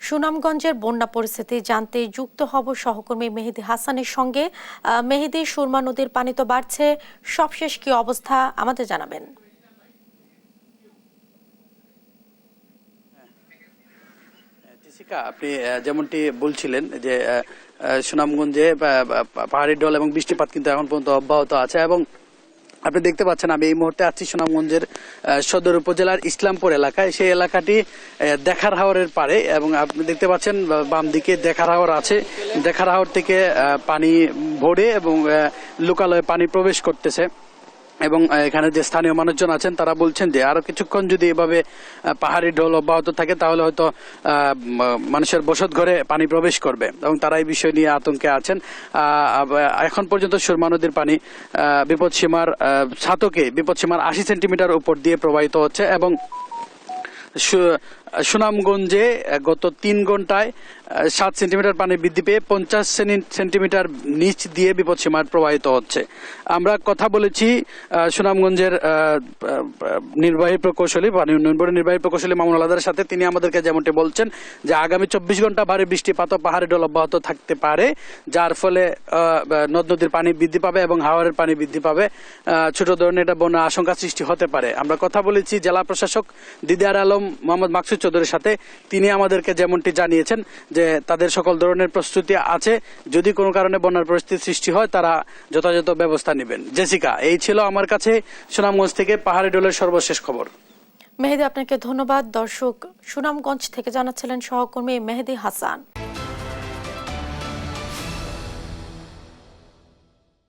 সুনামগঞ্জের বন্যা পরিস্থিতি জানতে যুক্ত হব সহকর্মী মেহেদী হাসানের সঙ্গে। মেহেদী, সুরমা নদীর পানি তো বাড়ছে, সবশেষ কি অবস্থা আমাদের জানাবেন। আপনি যেমনটি বলছিলেন যে সুনামগঞ্জে পাহাড়ি ঢল এবং বৃষ্টিপাত কিন্তু এখন পর্যন্ত অব্যাহত আছে এবং আপনি দেখতে পাচ্ছেন আমি এই মুহূর্তে আছি সুনামগঞ্জের সদর উপজেলার ইসলামপুর এলাকায়। সেই এলাকাটি দেখার হাওরের পারে এবং আপনি দেখতে পাচ্ছেন বাম দিকে দেখার হাওর আছে। দেখার হাওর থেকে পানি ভরে এবং লোকালয়ে পানি প্রবেশ করতেছে এবং এখানে যে স্থানীয় মানুষজন আছেন তারা বলছেন যে আরো কিছুক্ষণ যদি এভাবে পাহাড়ি ঢল অব্যাহত থাকে তাহলে হয়তো মানুষের বসত ঘরে পানি প্রবেশ করবে এবং তারা এই বিষয় নিয়ে আতঙ্কে আছেন। এখন পর্যন্ত সুরমা নদীর পানি বিপদসীমার ছাতকে বিপদসীমার 80 সেন্টিমিটার উপর দিয়ে প্রবাহিত হচ্ছে এবং সুনামগঞ্জে গত 3 ঘন্টায় 7 সেন্টিমিটার পানি বৃদ্ধি পেয়ে 50 সেন্টিমিটার নিচ দিয়ে বিপদসীমার প্রবাহিত হচ্ছে। আমরা কথা বলেছি সুনামগঞ্জের নির্বাহী প্রকৌশলী পানি উন্নয়ন বোর্ডের নির্বাহী প্রকৌশলী মামুনুল আলাদার সাথে। তিনি আমাদেরকে যেমনটি বলছেন যে আগামী 24 ঘন্টা ভারী বৃষ্টিপাত ও পাহাড়ি ঢল অব্যাহত থাকতে পারে, যার ফলে নদ নদীর পানি বৃদ্ধি পাবে এবং হাওরের পানি বৃদ্ধি পাবে। ছোট ধরনের এটা বন্যা আশঙ্কা সৃষ্টি হতে পারে। আমরা কথা বলেছি জেলা প্রশাসক দিদার আলম মোহাম্মদ মাকসুদ চৌধুরীর সাথে। তিনি আমাদেরকে যেমনটি জানিয়েছেন যে তাদের সকল ধরনের প্রস্তুতি আছে, যদি কোনো কারণে বন্যার পরিস্থিতি সৃষ্টি হয় তারা যথাযথ ব্যবস্থা নেবেন। জেসিকা, এই ছিল আমার কাছে সুনামগঞ্জ থেকে পাহাড়ি ঢলের সর্বশেষ খবর। মেহেদী, আপনাকে ধন্যবাদ। দর্শক, সুনামগঞ্জ থেকে জানাচ্ছিলেন সহকর্মী মেহেদী হাসান।